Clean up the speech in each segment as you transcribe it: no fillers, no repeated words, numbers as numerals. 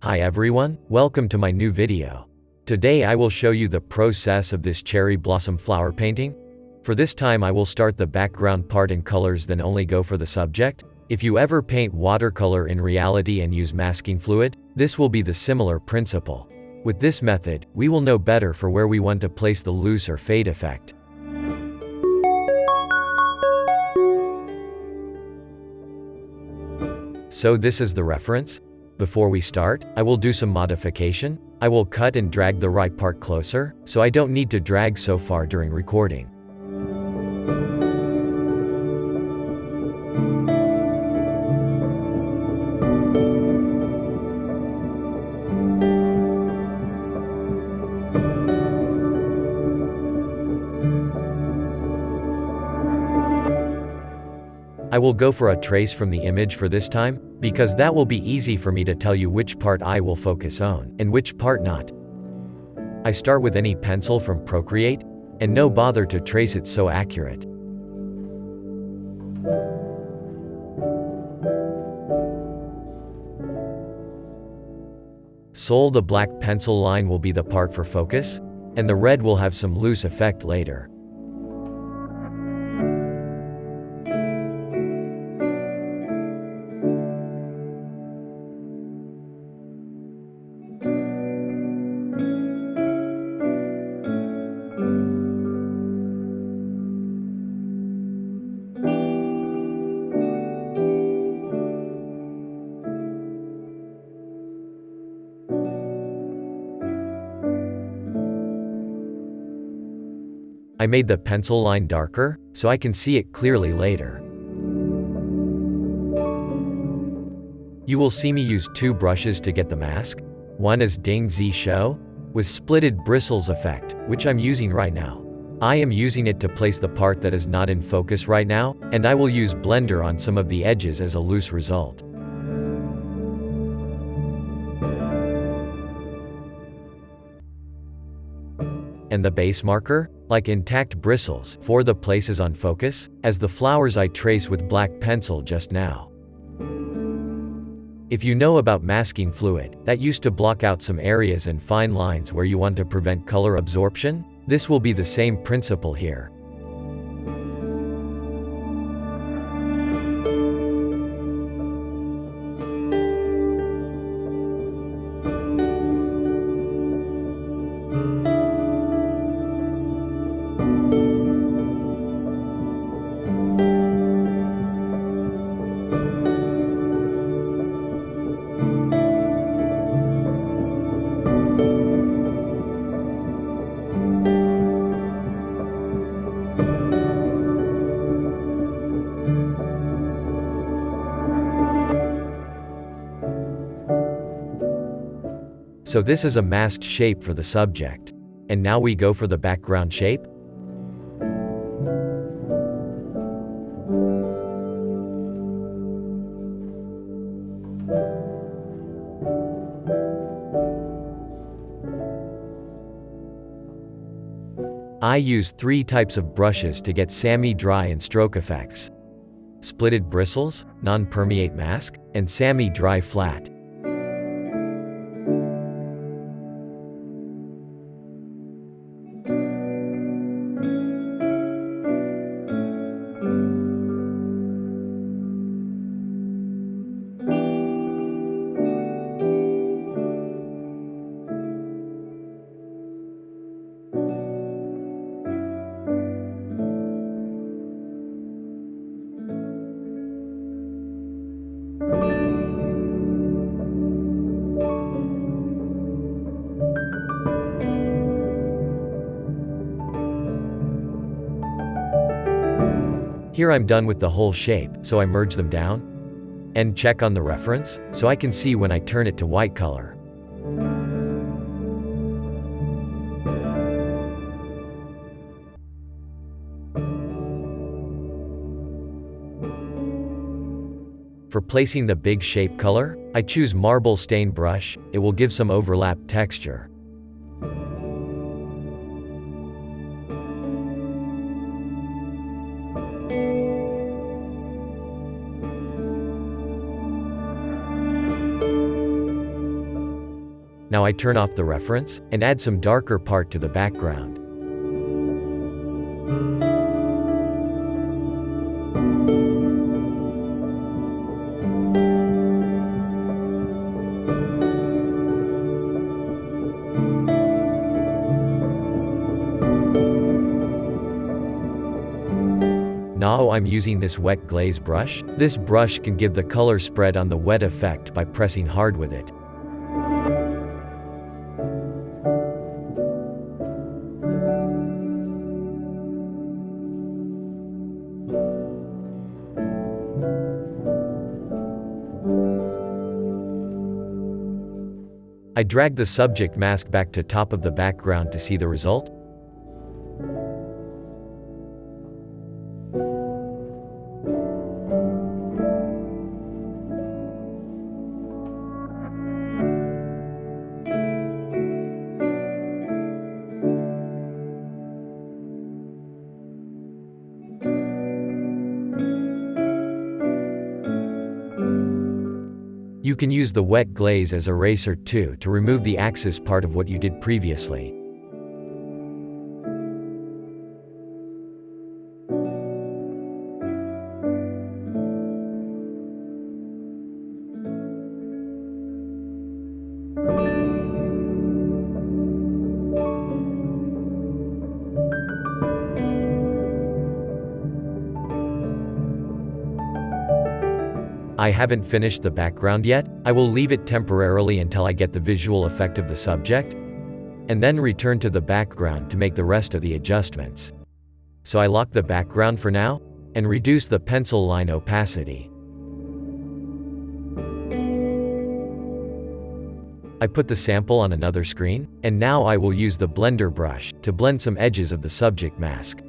Hi everyone, welcome to my new video. Today I will show you the process of this cherry blossom flower painting. For this time I will start the background part in colors, then only go for the subject. If you ever paint watercolor in reality and use masking fluid, this will be the similar principle. With this method, we will know better for where we want to place the loose or fade effect. So this is the reference. Before we start, I will do some modification. I will cut and drag the right part closer, so I don't need to drag so far during recording. I will go for a trace from the image for this time, because that will be easy for me to tell you which part I will focus on, and which part not. I start with any pencil from Procreate, and no bother to trace it so accurate. The black pencil line will be the part for focus, and the red will have some loose effect later. I made the pencil line darker, so I can see it clearly later. You will see me use two brushes to get the mask. One is Ding Z Show, with splitted bristles effect, which I'm using right now. I am using it to place the part that is not in focus right now, and I will use blender on some of the edges as a loose result. And the base marker, like intact bristles, for the places on focus, as the flowers I trace with black pencil just now. If you know about masking fluid, that used to block out some areas and fine lines where you want to prevent color absorption, this will be the same principle here. So this is a masked shape for the subject. And now we go for the background shape. I use three types of brushes to get semi-dry and stroke effects. Splitted bristles, non-permeate mask, and semi-dry flat. Here I'm done with the whole shape, so I merge them down. And check on the reference, so I can see when I turn it to white color. For placing the big shape color, I choose marble stain brush. It will give some overlap texture. Now I turn off the reference, and add some darker part to the background. Now I'm using this wet glaze brush. This brush can give the color spread on the wet effect by pressing hard with it. I drag the subject mask back to top of the background to see the result. You can use the wet glaze as eraser too to remove the axis part of what you did previously. I haven't finished the background yet. I will leave it temporarily until I get the visual effect of the subject, and then return to the background to make the rest of the adjustments. So I lock the background for now, and reduce the pencil line opacity. I put the sample on another screen, and now I will use the blender brush to blend some edges of the subject mask.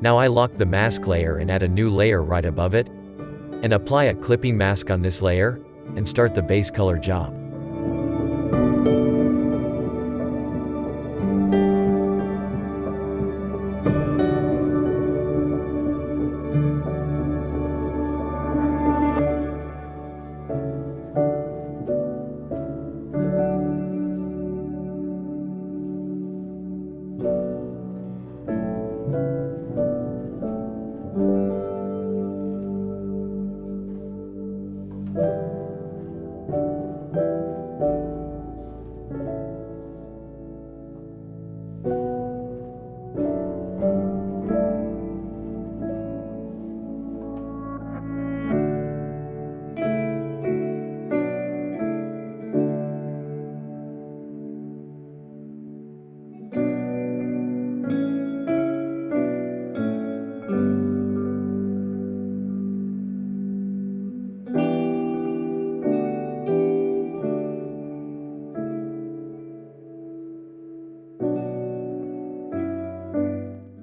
Now I lock the mask layer and add a new layer right above it, and apply a clipping mask on this layer, and start the base color job.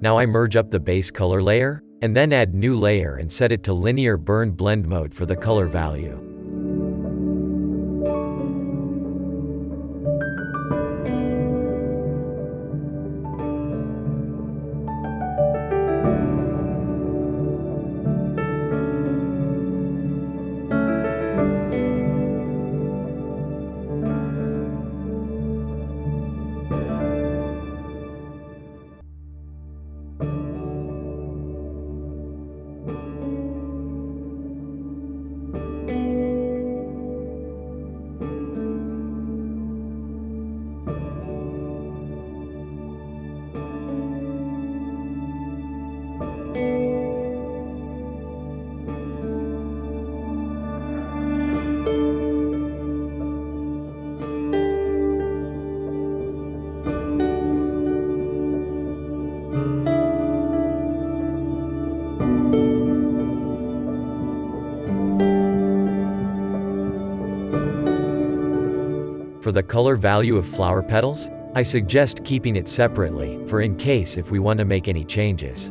Now I merge up the base color layer, and then add new layer and set it to linear burn blend mode for the color value. For the color value of flower petals, I suggest keeping it separately, for in case if we want to make any changes.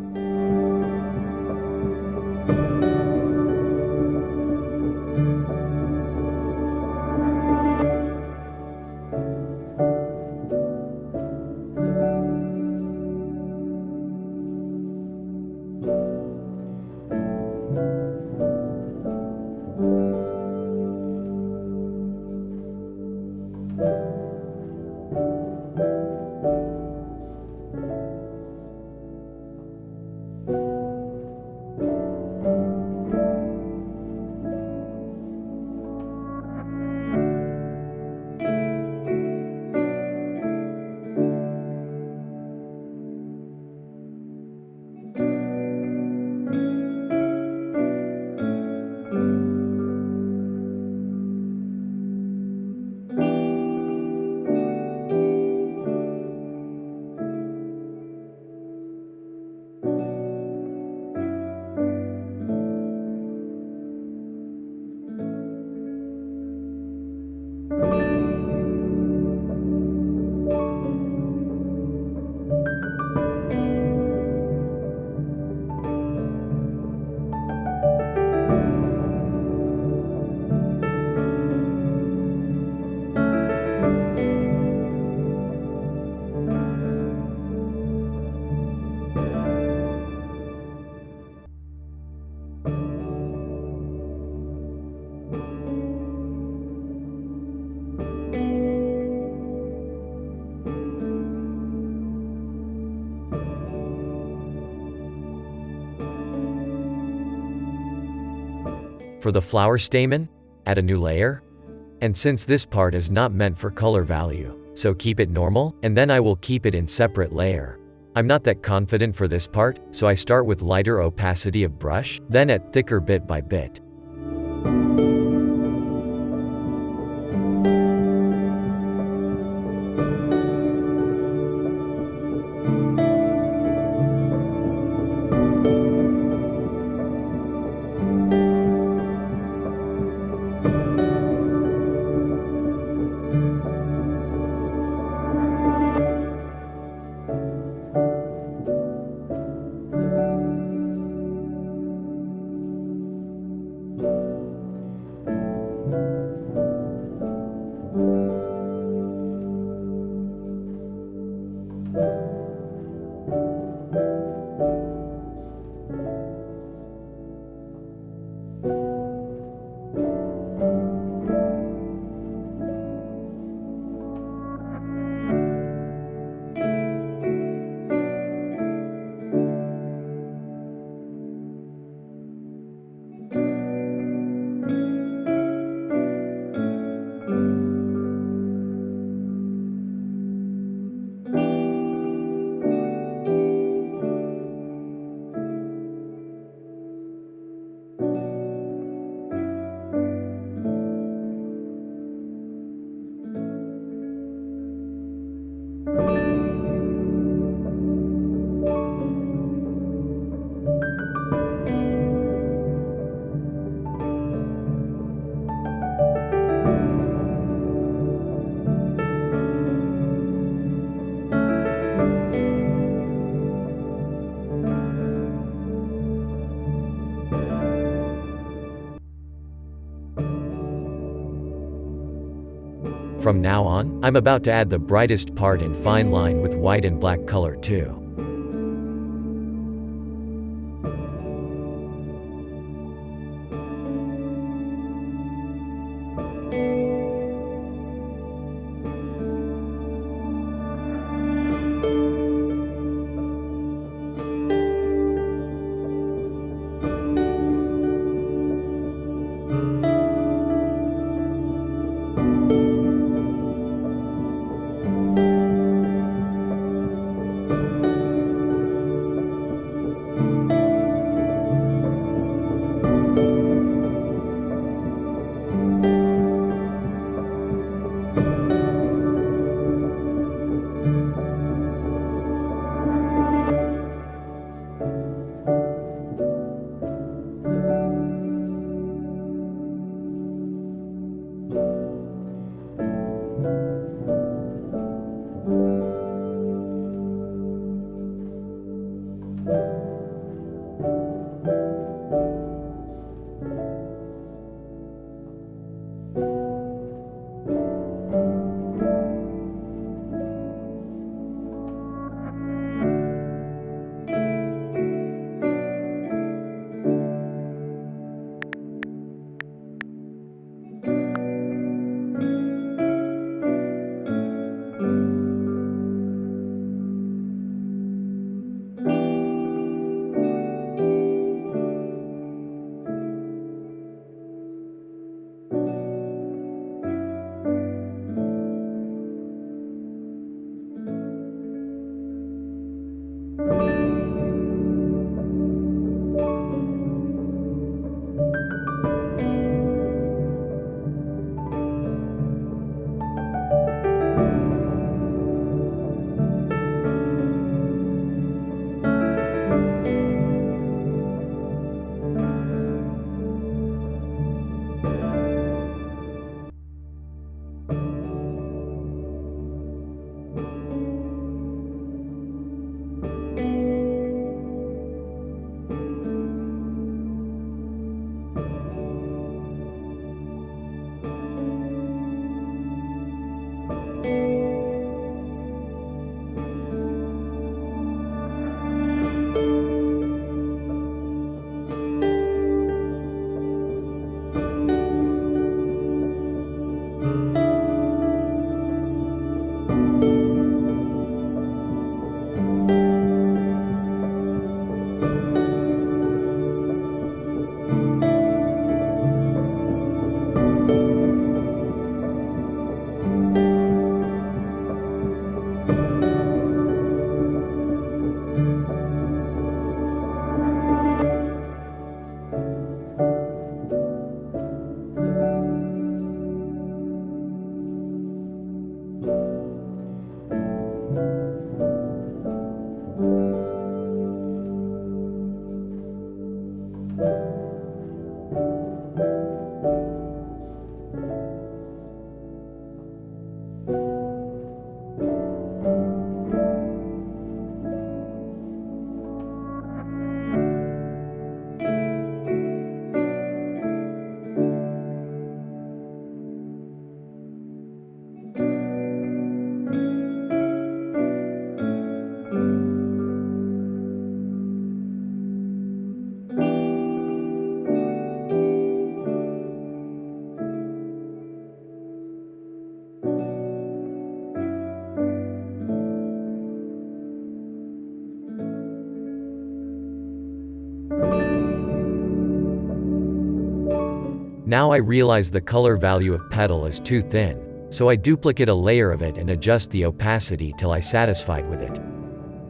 For the flower stamen, add a new layer. And since this part is not meant for color value, so keep it normal, and then I will keep it in separate layer. I'm not that confident for this part, so I start with lighter opacity of brush, then add thicker bit by bit. From now on, I'm about to add the brightest part in fine line with white and black color too. Now I realize the color value of petal is too thin, so I duplicate a layer of it and adjust the opacity till I satisfied with it.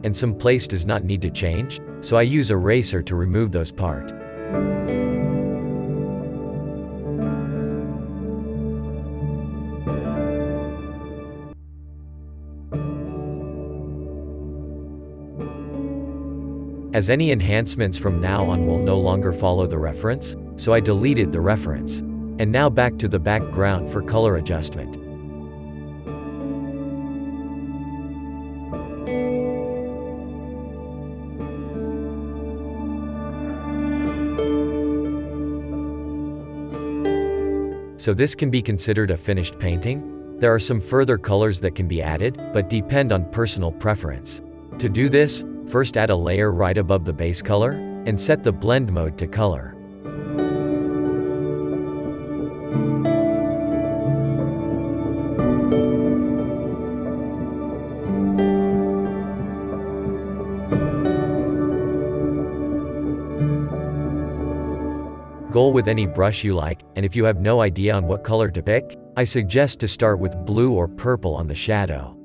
And some place does not need to change, so I use eraser to remove those part. As any enhancements from now on will no longer follow the reference, so I deleted the reference. And now back to the background for color adjustment. So this can be considered a finished painting? There are some further colors that can be added, but depend on personal preference. To do this, first add a layer right above the base color, and set the blend mode to color. Go with any brush you like, and if you have no idea on what color to pick, I suggest to start with blue or purple on the shadow.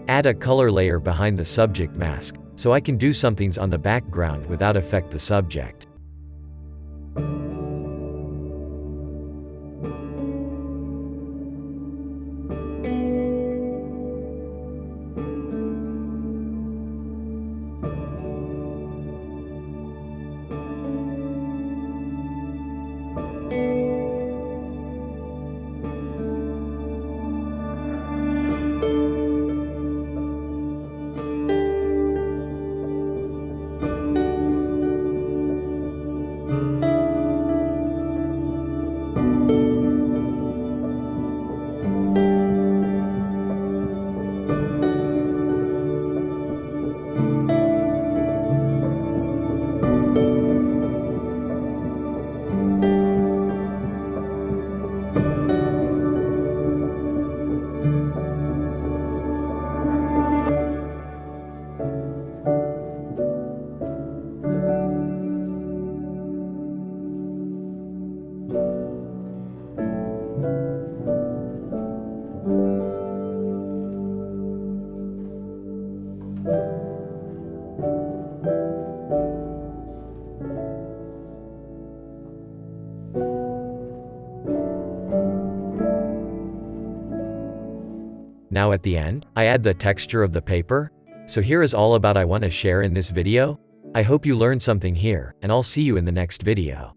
Add a color layer behind the subject mask, so I can do some things on the background without affect the subject. Now at the end, I add the texture of the paper. So here is all about I want to share in this video. I hope you learned something here, and I'll see you in the next video.